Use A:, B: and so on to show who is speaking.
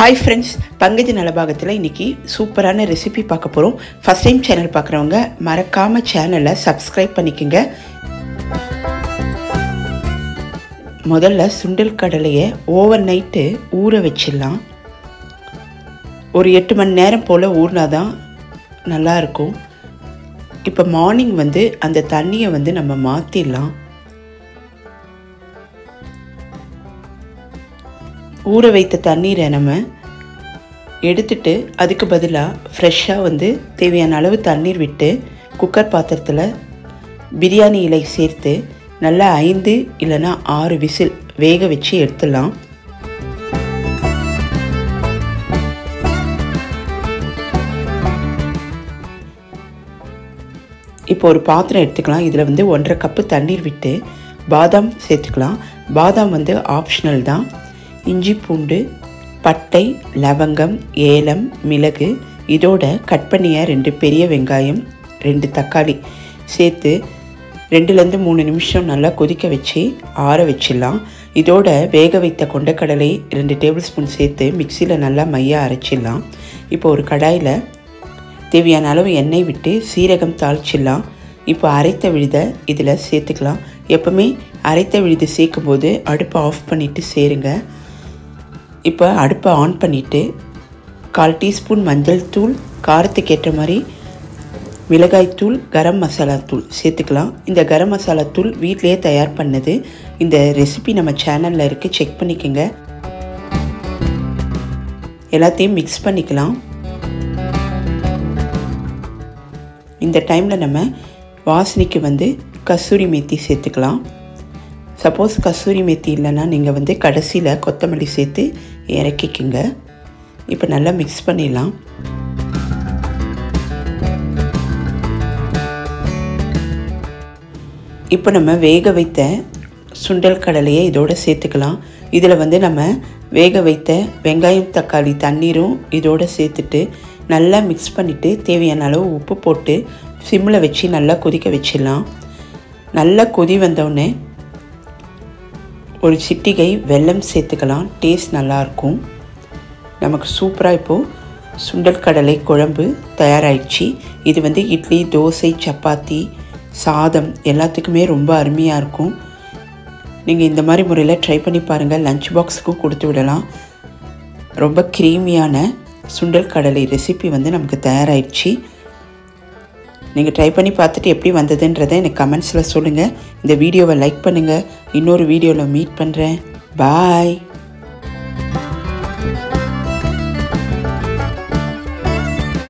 A: Hi friends, பங்கஜ நலபாகத்தில் இன்றைக்கி சூப்பரான recipe பார்க்க போகிறோம். ஃபஸ்ட் டைம் சேனல் பார்க்குறவங்க மறக்காமல் சேனலை சப்ஸ்கிரைப் பண்ணிக்கோங்க. முதல்ல சுண்டல் கடலையை ஓவர் நைட்டு ஊற வச்சிடலாம். ஒரு 8 மணி நேரம் போல் ஊறினா தான் நல்லாயிருக்கும். இப்போ மார்னிங் அந்த தண்ணியை நம்ம மாற்றிடலாம். ஊற வைத்த தண்ணீரை நம்ம எடுத்துட்டு அதுக்கு பதிலாக ஃப்ரெஷ்ஷாக தேவையான அளவு தண்ணீர் விட்டு குக்கர் பாத்திரத்தில் பிரியாணி இலை சேர்த்து நல்லா 5 இல்லைன்னா 6 விசில் வேக வச்சு எடுத்துடலாம். இப்போ ஒரு பாத்திரம் எடுத்துக்கலாம். இதில் 1.5 கப்பு தண்ணீர் விட்டு பாதாம் சேர்த்துக்கலாம். பாதாம் ஆப்ஷனல் தான். இஞ்சி பூண்டு, பட்டை, லவங்கம், ஏலம், மிளகு, இதோட கட் பண்ணிய 2 பெரிய வெங்காயம், 2 தக்காளி சேர்த்து 2லேருந்து 3 நிமிஷம் நல்லா கொதிக்க வச்சு ஆற வச்சிடலாம். இதோட வேக வைத்த கொண்டக்கடலை 2 டேபிள் ஸ்பூன் சேர்த்து மிக்சியில் நல்லா மையாக அரைச்சிடலாம். இப்போ ஒரு கடாயில் தேவையான அளவு எண்ணெய் விட்டு சீரகம் தாளிச்சிடலாம். இப்போ அரைத்த விழுதை இதில் சேர்த்துக்கலாம். எப்போவுமே அரைத்த விழுது சேர்க்கும் போது அடுப்பை ஆஃப் பண்ணிவிட்டு சேருங்க. இப்போ அடுப்பை ஆன் பண்ணிவிட்டு 1/4 டீஸ்பூன் மஞ்சள் தூள், காரத்துக்கு ஏற்ற மாதிரி மிளகாய்த்தூள், கரம் மசாலா தூள் சேர்த்துக்கலாம். இந்த கரம் மசாலா தூள் வீட்டிலையே தயார் பண்ணது. இந்த ரெசிபி நம்ம சேனலில் இருக்குது, செக் பண்ணிக்கோங்க. எல்லாத்தையும் மிக்ஸ் பண்ணிக்கலாம். இந்த டைமில் நம்ம வாசனைக்கு கஸ்தூரி மேத்தி சேர்த்துக்கலாம். சப்போஸ் கஸ்தூரி மேத்தி இல்லைன்னா நீங்கள் கடைசியில் கொத்தமல்லி சேர்த்து இறக்கிக்குங்க. இப்போ நல்லா மிக்ஸ் பண்ணிடலாம். இப்போ நம்ம வேக வைத்த சுண்டல் கடலையை இதோடு சேர்த்துக்கலாம். இதில் நம்ம வேக வைத்த வெங்காயம், தக்காளி தண்ணீரும் இதோடு சேர்த்துட்டு நல்லா மிக்ஸ் பண்ணிவிட்டு தேவையான அளவு உப்பு போட்டு சிம்மில் வச்சு நல்லா கொதிக்க வச்சிடலாம். நல்லா கொதி வந்தோடனே ஒரு சிட்டிகை வெல்லம் சேர்த்துக்கலாம். டேஸ்ட் நல்லாயிருக்கும். நமக்கு சூப்பராக இப்போது சுண்டல் கடலை குழம்பு தயாராகிடுச்சு. இது இட்லி, தோசை, சப்பாத்தி, சாதம் எல்லாத்துக்குமே ரொம்ப அருமையாக இருக்கும். நீங்கள் இந்த மாதிரி முறையில் ட்ரை பண்ணி பாருங்கள். லஞ்ச் பாக்ஸுக்கும் கொடுத்து விடலாம். ரொம்ப க்ரீமியான சுண்டல் கடலை ரெசிபி நமக்கு தயாராகிடுச்சு. நீங்கள் ட்ரை பண்ணி பார்த்துட்டு எப்படி வந்ததுன்றதை எனக்கு கமெண்ட்ஸில் சொல்லுங்கள். இந்த வீடியோவை லைக் பண்ணுங்கள். இன்னொரு வீடியோவில் மீட் பண்ணுறேன். பாய்.